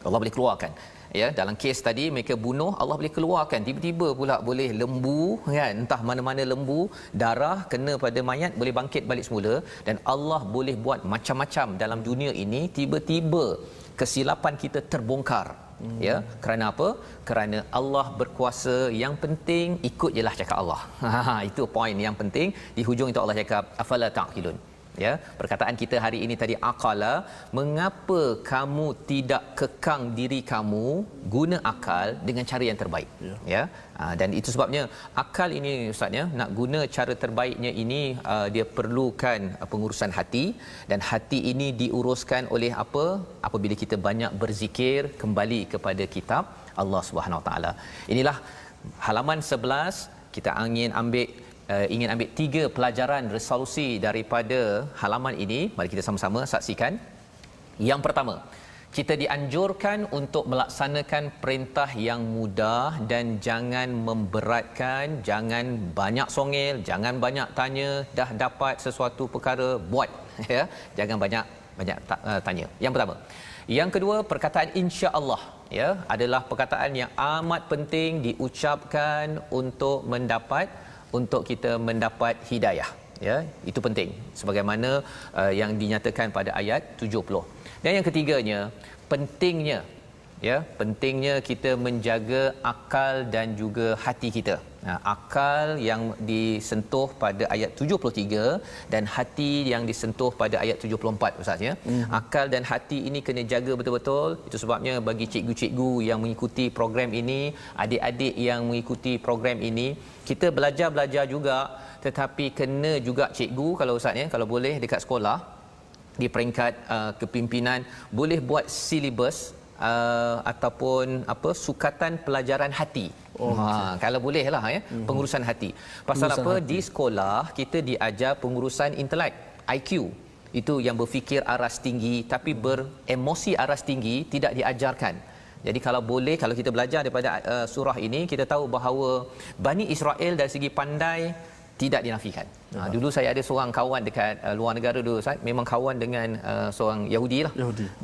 Allah boleh keluarkan. Ya, dalam kes tadi mereka bunuh, Allah boleh keluarkan. Tiba-tiba pula boleh lembu, kan, entah mana-mana lembu, darah kena pada mayat boleh bangkit balik semula. Dan Allah boleh buat macam-macam dalam dunia ini. Tiba-tiba kesilapan kita terbongkar. Ya, kerana apa? Kerana Allah berkuasa. Yang penting ikut jelah cakap Allah. Itu poin yang penting. Di hujung itu Allah cakap afala ta'qilun. Ya, perkataan kita hari ini tadi aqala, mengapa kamu tidak kekang diri kamu guna akal dengan cara yang terbaik, ya. Dan itu sebabnya akal ini ustaznya nak guna cara terbaiknya ini, dia perlukan pengurusan hati, dan hati ini diuruskan oleh apa? Apabila kita banyak berzikir, kembali kepada kitab Allah Subhanahu Wa Taala. Inilah halaman 11, kita ingin ambil 3 pelajaran resolusi daripada halaman ini. Mari kita sama-sama saksikan. Yang pertama, kita dianjurkan untuk melaksanakan perintah yang mudah dan jangan memberatkan, jangan banyak songel, jangan banyak tanya. Dah dapat sesuatu perkara, buat, ya. Jangan banyak tanya. Yang pertama. Yang kedua, perkataan insya-Allah, ya, adalah perkataan yang amat penting diucapkan untuk kita mendapat hidayah, ya. Itu penting sebagaimana yang dinyatakan pada ayat 70. Dan yang ketiganya, pentingnya kita menjaga akal dan juga hati kita, Akal yang disentuh pada ayat 73 dan hati yang disentuh pada ayat 74 Ustaz ya. Akal dan hati ini kena jaga betul-betul. Itu sebabnya bagi cikgu-cikgu yang mengikuti program ini, adik-adik yang mengikuti program ini, kita belajar juga, tetapi kena juga cikgu kalau Ustaz ya, kalau boleh dekat sekolah di peringkat kepimpinan boleh buat silibus ataupun sukatan pelajaran hati. Kalau boleh lah ya, pengurusan hati. Pasal pengurusan apa hati. Di sekolah kita diajar pengurusan intelek, IQ. Itu yang berfikir aras tinggi, tapi beremosi aras tinggi tidak diajarkan. Jadi kalau boleh, kalau kita belajar daripada surah ini, kita tahu bahawa Bani Israel dari segi pandai tidak dinafikan. Dulu saya ada seorang kawan dekat luar negara dulu, Ustaz, memang kawan dengan seorang Yahudi lah.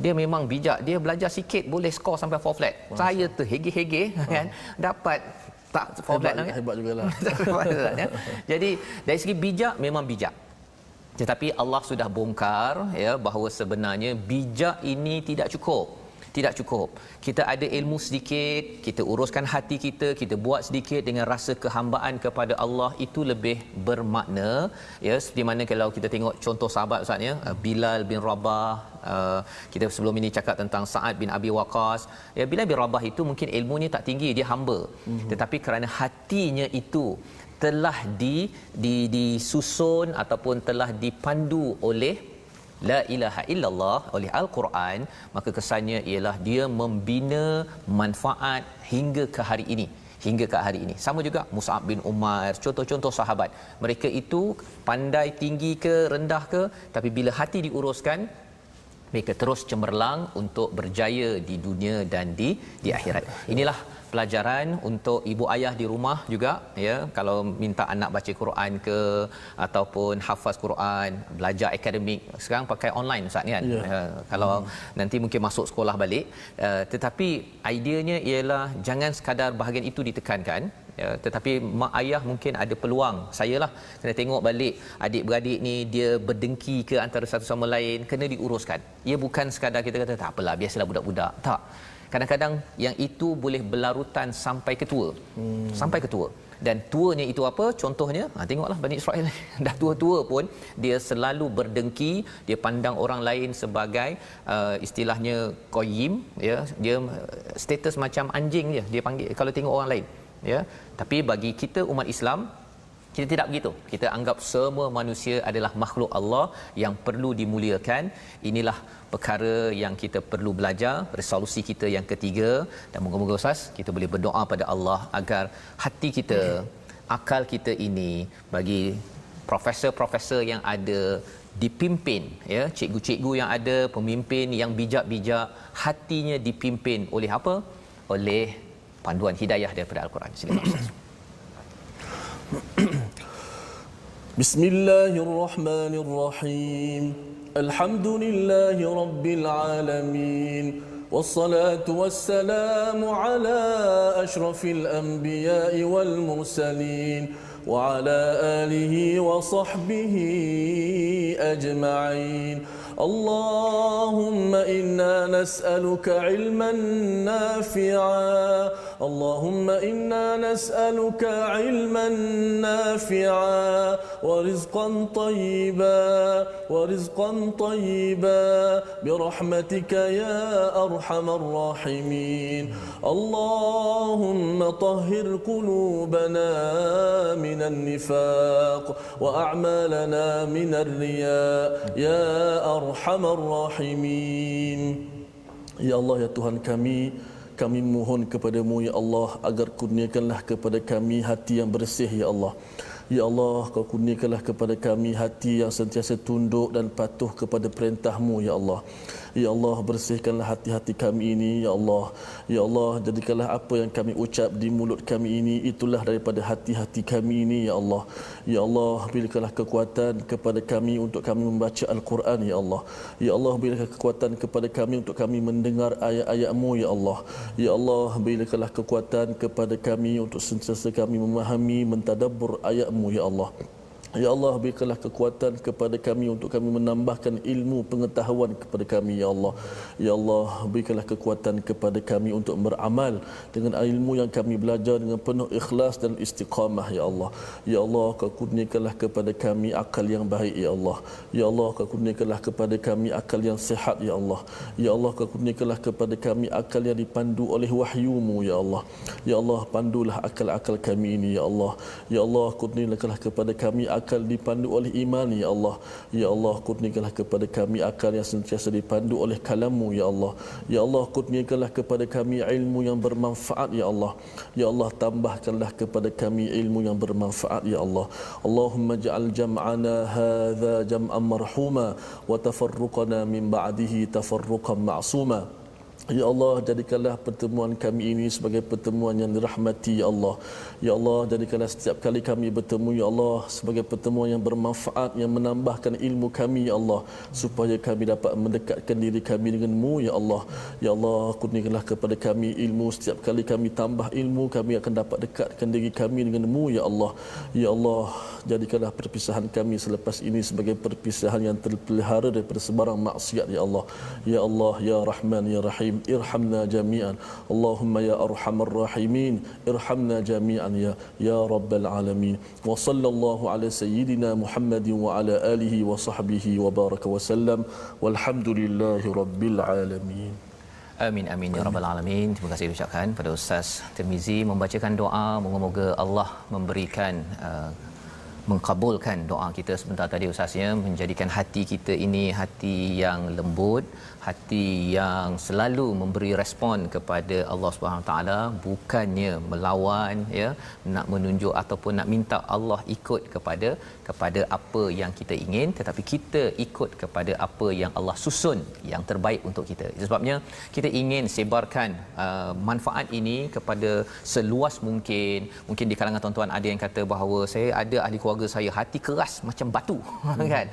Dia memang bijak, dia belajar sikit boleh skor sampai 4 flat. Saya terhege-hege kan, dapat tak 4 flat kan. Hebat jugalah. Ya. Jadi dari segi bijak memang bijak. Tetapi Allah sudah bongkar ya bahawa sebenarnya bijak ini tidak cukup. Tidak cukup. Kita ada ilmu sedikit, kita uruskan hati kita, kita buat sedikit dengan rasa kehambaan kepada Allah, itu lebih bermakna. Ya, seperti mana kalau kita tengok contoh sahabat Ustaz ya, Bilal bin Rabah, kita sebelum ini cakap tentang Sa'ad bin Abi Waqqas. Ya, Bilal bin Rabah itu mungkin ilmunya tak tinggi, dia hamba. Tetapi kerana hatinya itu telah disusun ataupun telah dipandu oleh La ilaha illallah, oleh Al-Quran, maka kesannya ialah dia membina manfaat hingga ke hari ini. Hingga ke hari ini. Sama juga Mus'ab bin Umar, contoh-contoh sahabat. Mereka itu pandai tinggi ke rendah ke, tapi bila hati diuruskan, mereka terus cemerlang untuk berjaya di dunia dan di akhirat. Inilah pelajaran untuk ibu ayah di rumah juga ya, kalau minta anak baca Quran ke ataupun hafaz Quran, belajar akademik, sekarang pakai online Ustaz kan. Kalau nanti mungkin masuk sekolah balik, tetapi ideanya ialah jangan sekadar bahagian itu ditekankan. Ya, tetapi mak ayah mungkin ada peluang, saya lah kena tengok balik adik-beradik ni dia berdengki ke antara satu sama lain, kena diuruskan. Ia bukan sekadar kita kata tak apalah biasalah budak-budak, tak. Kadang-kadang yang itu boleh berlarutan sampai ke tua. Sampai ke tua. Dan tuanya itu apa? Contohnya, tengoklah Bani Israel dah tua-tua pun dia selalu berdengki, dia pandang orang lain sebagai istilahnya qayyim ya, dia status macam anjing je dia panggil kalau tengok orang lain ya. Tapi bagi kita umat Islam, kita tidak begitu. Kita anggap semua manusia adalah makhluk Allah yang perlu dimuliakan. Inilah perkara yang kita perlu belajar, resolusi kita yang ketiga. Dan moga-moga Ustaz kita boleh berdoa pada Allah agar hati kita, akal kita ini bagi profesor-profesor yang ada dipimpin ya, cikgu-cikgu yang ada, pemimpin yang bijak-bijak, hatinya dipimpin oleh apa? Oleh panduan hidayah daripada Al-Quran. Silakan Ustaz. Bismillahirrahmanirrahim. Alhamdulillahi rabbil alamin. Wassalatu wassalamu ala ashrafil anbiya'i wal mursalin wa ala alihi wa sahbihi ajma'in. اللهم إنا نسألك علما نافعا اللهم إنا نسألك علما نافعا ورزقا طيبا برحمتك يا أرحم الراحمين. اللهم طهر قلوبنا من النفاق وأعمالنا من الرياء يا أرحم الراحمين. Ya Allah, ya Tuhan kami mohon kepadamu ya Allah agar kurniakanlah kepada kami hati yang bersih ya Allah. Ya Allah, kau kurniakanlah kepada kami hati yang sentiasa tunduk dan patuh kepada perintah-Mu ya Allah. Ya Allah, bersihkanlah hati-hati kami ini ya Allah. Ya Allah, jadikanlah apa yang kami ucap di mulut kami ini itulah daripada hati-hati kami ini ya Allah. Ya Allah, berikanlah kekuatan kepada kami untuk kami membaca Al-Quran ya Allah. Ya Allah, berikanlah kekuatan kepada kami untuk kami mendengar ayat-ayat-Mu ya Allah. Ya Allah, berikanlah kekuatan kepada kami untuk sentiasa kami memahami, mentadabbur ayat-Mu ya Allah. Ya Allah, berikanlah kekuatan kepada kami untuk kami menambahkan ilmu pengetahuan kepada kami, Ya Allah. Ya Allah, berikanlah kekuatan kepada kami untuk beramal dengan ilmu yang kami belajar dengan penuh ikhlas dan istiqamah, Ya Allah. Ya Allah, Kau kurniakanlah kepada kami akal yang baik, Ya Allah. Ya Allah, Kau kurniakanlah kepada kami akal yang sihat, Ya Allah. Ya Allah, Kau kurniakanlah kepada kami akal yang dipandu oleh wahyu-Mu, Ya Allah. Ya Allah, pandulah akal-akal kami ini, Ya Allah. Ya Allah, kurniakanlah kepada kami akal dipandu oleh iman, Ya Allah. Ya Allah, kurniakanlah kepada kami akal yang sentiasa dipandu oleh kalam-Mu, Ya Allah. Ya Allah, kurniakanlah kepada kami ilmu yang bermanfaat, Ya Allah. Ya Allah, tambahkanlah kepada kami ilmu yang bermanfaat, Ya Allah. Allahumma ja'al jam'ana hadza jam'an marhuma wa tafarruqana min ba'dihi tafarruqan ma'suma. Ya Allah, jadikanlah pertemuan kami ini sebagai pertemuan yang dirahmati, Ya Allah. Ya Allah, jadikanlah setiap kali kami bertemu, Ya Allah, sebagai pertemuan yang bermanfaat, yang menambahkan ilmu kami, Ya Allah, supaya kami dapat mendekatkan diri kami dengan-Mu, Ya Allah. Ya Allah, kurniakanlah kepada kami ilmu. Setiap kali kami tambah ilmu, kami akan dapat dekatkan diri kami dengan-Mu, Ya Allah. Ya Allah, jadikanlah perpisahan kami selepas ini sebagai perpisahan yang terpelihara daripada sebarang maksiat, Ya Allah. Ya Allah, Ya Rahman, Ya Rahim, irhamna jami'an. Allahumma ya arhamar rahimin, irhamna jami'an ya rabbal alamin. Wa sallallahu ala sayyidina Muhammadin wa ala alihi wa sahbihi wa baraka wa sallam. Walhamdulillahi rabbil alamin. Amin amin ya rabbal alamin. Terima kasih diucapkan pada Ustaz Tirmizi membacakan doa, moga-moga Allah memberikan mengkabulkan doa kita sebentar tadi Ustaznya, menjadikan hati kita ini hati yang lembut, hati yang selalu memberi respon kepada Allah Subhanahu taala, bukannya melawan, ya, nak menunjuk ataupun nak minta Allah ikut kepada apa yang kita ingin, tetapi kita ikut kepada apa yang Allah susun yang terbaik untuk kita. Itu sebabnya kita ingin sebarkan manfaat ini kepada seluas mungkin. Mungkin di kalangan tuan-tuan ada yang kata bahawa saya ada ahli keluarga saya hati keras macam batu kan.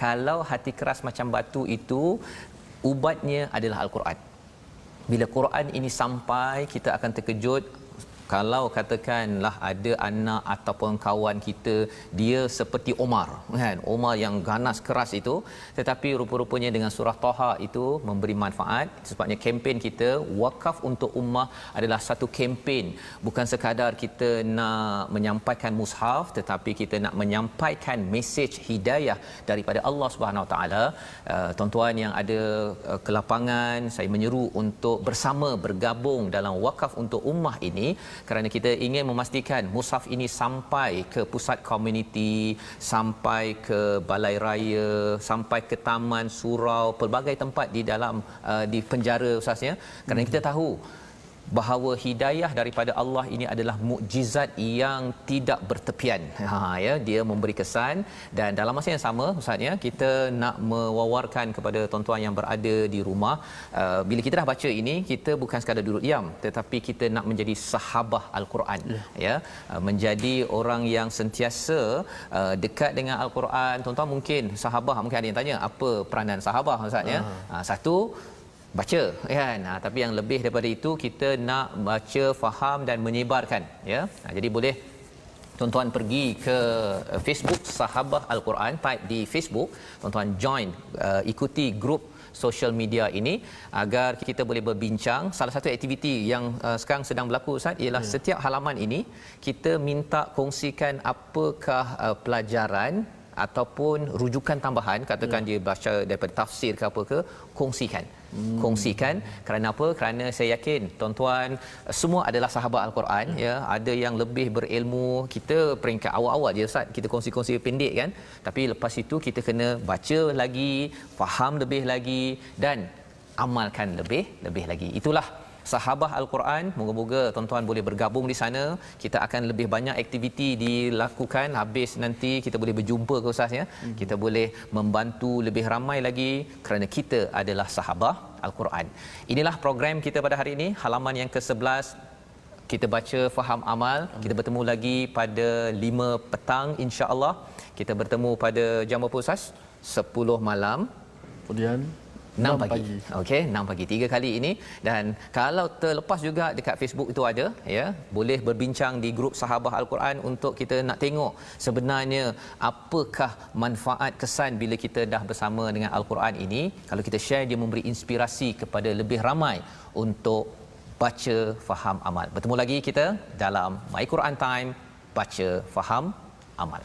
Kalau hati keras macam batu itu, ubatnya adalah Al-Quran. Bila Quran ini sampai, kita akan terkejut kalau katakanlah ada anak ataupun kawan kita dia seperti Omar kan, Omar yang ganas keras itu, tetapi rupa-rupanya dengan surah Taha itu memberi manfaat. Sebabnya kempen kita Wakaf untuk Ummah adalah satu kempen, bukan sekadar kita nak menyampaikan mushaf, tetapi kita nak menyampaikan mesej hidayah daripada Allah Subhanahu Wa Taala. Tuan-tuan yang ada ke lapangan, saya menyeru untuk bersama bergabung dalam Wakaf untuk Ummah ini, kerana kita ingin memastikan mushaf ini sampai ke pusat komuniti, sampai ke balai raya, sampai ke taman, surau, pelbagai tempat di dalam di penjara Ustaznya, kerana kita tahu bahawa hidayah daripada Allah ini adalah mukjizat yang tidak bertepian. Ya, dia memberi kesan, dan dalam masa yang sama Ustaznya, kita nak mewawarkan kepada tuan-tuan yang berada di rumah, bila kita dah baca ini, kita bukan sekadar duduk diam, tetapi kita nak menjadi sahabah Al-Quran, ya, menjadi orang yang sentiasa dekat dengan Al-Quran. Tuan-tuan mungkin sahabah, mungkin ada yang tanya apa peranan sahabah Ustaznya. Satu, baca kan, tapi yang lebih daripada itu, kita nak baca, faham dan menyebarkan, ya. Jadi boleh tuan-tuan pergi ke Facebook Sahabah Al-Quran, type di Facebook, tuan-tuan join, ikuti grup social media ini agar kita boleh berbincang. Salah satu aktiviti yang sekarang sedang berlaku Ustaz ialah setiap halaman ini kita minta kongsikan apakah pelajaran ataupun rujukan tambahan, katakan dia baca daripada tafsir ke apa ke, kongsikan. Kerana apa? Kerana saya yakin tuan-tuan semua adalah sahabat Al-Quran, ya. Ada yang lebih berilmu, kita peringkat awal-awal je Ustaz, kita kongsi-kongsi pendek kan, tapi lepas itu kita kena baca lagi, faham lebih lagi dan amalkan lebih lagi. Itulah Sahabah Al-Quran. Moga-moga tuan-tuan boleh bergabung di sana. Kita akan lebih banyak aktiviti dilakukan. Habis nanti kita boleh berjumpa ke Ustaz, ya. Kita boleh membantu lebih ramai lagi kerana kita adalah sahabah Al-Quran. Inilah program kita pada hari ini, halaman yang ke-11. Kita baca, faham, amal. Kita bertemu lagi pada 5 petang insya-Allah. Kita bertemu pada jam berapa Ustaz? 10 malam. Kemudian 6 pagi. Okey, 6 pagi 3 kali ini. Dan kalau terlepas juga dekat Facebook itu ada ya, boleh berbincang di grup Sahabah Al-Quran untuk kita nak tengok sebenarnya apakah manfaat kesan bila kita dah bersama dengan Al-Quran ini. Kalau kita share, dia memberi inspirasi kepada lebih ramai untuk baca, faham, amal. Bertemu lagi kita dalam My Quran Time, baca, faham, amal.